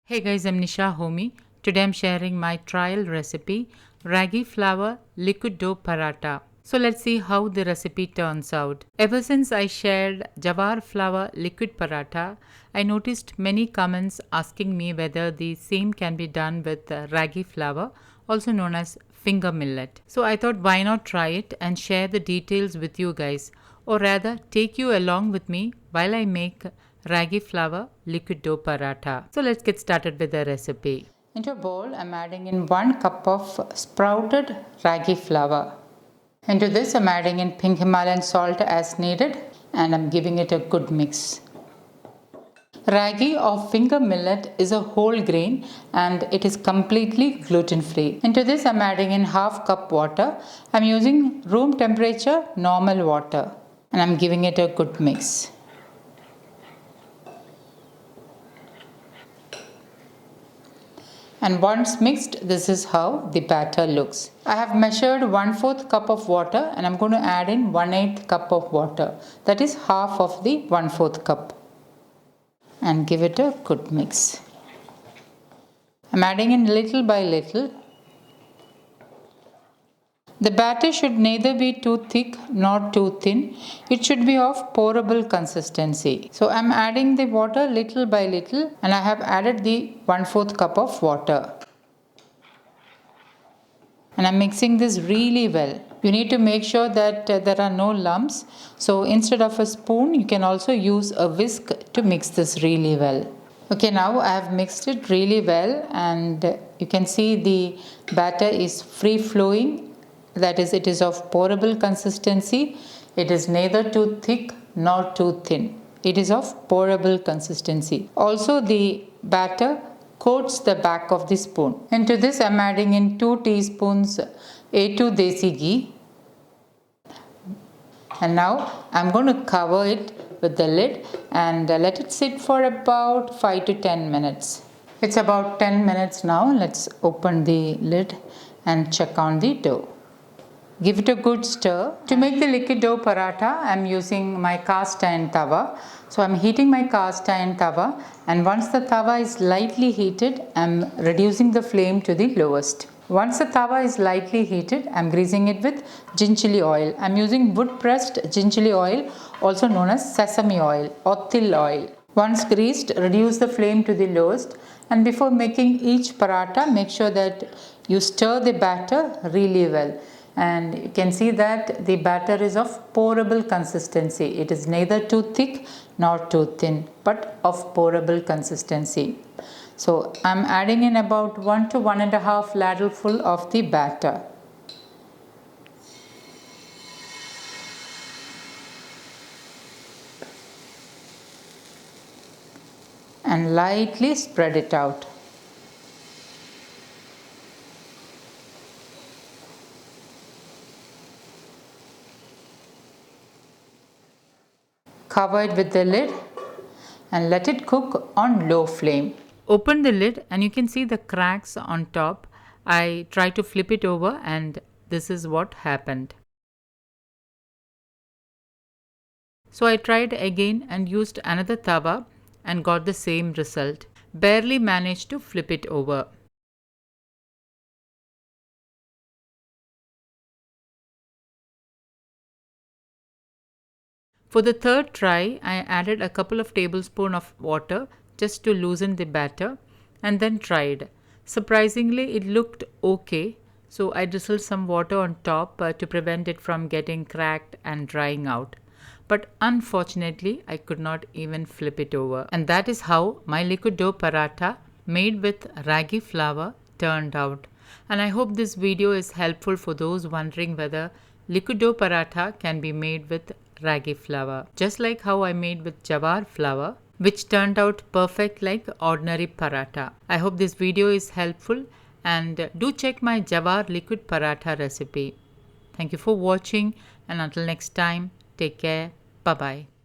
Hey guys, I'm Nisa Homey. Today I'm sharing my trial recipe, Ragi flour liquid dough paratha. So let's see how the recipe turns out. Ever since I shared jowar flour liquid paratha, I noticed many comments asking me whether the same can be done with ragi flour, also known as finger millet. So I thought why not try it and share the details with you guys, or rather take you along with me while I make ragi flour liquid dough paratha. So let's get started with the recipe. Into a bowl, I'm adding in 1 cup of sprouted ragi flour. Into this, I'm adding in pink Himalayan salt as needed, and I'm giving it a good mix. Ragi or finger millet is a whole grain and it is completely gluten free. Into this, I'm adding in half cup water. I'm using room temperature normal water, and I'm giving it a good mix. And once mixed, this is how the batter looks. I have measured 1/4 cup of water and I'm going to add in 1/8 cup of water. That is half of the 1/4 cup. And give it a good mix. I'm adding in little by little. The batter should neither be too thick nor too thin. It should be of pourable consistency. So I'm adding the water little by little, and I have added the 1/4 cup of water. And I'm mixing this really well. You need to make sure that there are no lumps. So instead of a spoon, you can also use a whisk to mix this really well. Okay, now I have mixed it really well, and you can see the batter is free flowing. That is, it is of pourable consistency. It is neither too thick nor too thin. It is of pourable consistency. Also, the batter coats the back of the spoon. Into this, I am adding in 2 teaspoons A2 desi ghee. And now I am going to cover it with the lid and let it sit for about 5 to 10 minutes. It's about 10 minutes now. Let's open the lid and check on the dough. Give it a good stir. To make the liquid dough paratha, I am using my cast iron tawa. So I am heating my cast iron tawa, and once the tawa is lightly heated, I am reducing the flame to the lowest. Once the tawa is lightly heated, I am greasing it with gingerly oil. I am using wood pressed gingerly oil, also known as sesame oil or til oil. Once greased, reduce the flame to the lowest, and before making each paratha, make sure that you stir the batter really well. And you can see that the batter is of pourable consistency. It is neither too thick nor too thin, but of pourable consistency. So I'm adding in about 1 to 1.5 ladleful of the batter. And lightly spread it out. Cover it with the lid and let it cook on low flame. Open the lid and you can see the cracks on top. I try to flip it over and this is what happened. So I tried again and used another tawa and got the same result. Barely managed to flip it over. For the third try, I added a couple of tablespoons of water just to loosen the batter and then tried. Surprisingly, it looked okay, so I drizzled some water on top to prevent it from getting cracked and drying out. But unfortunately, I could not even flip it over. And that is how my liquid dough paratha made with ragi flour turned out. And I hope this video is helpful for those wondering whether liquid dough paratha can be made with ragi flour, just like how I made with jowar flour, which turned out perfect like ordinary paratha. I hope this video is helpful, and do check my jowar liquid paratha recipe. Thank you for watching, and until next time, take care. Bye bye.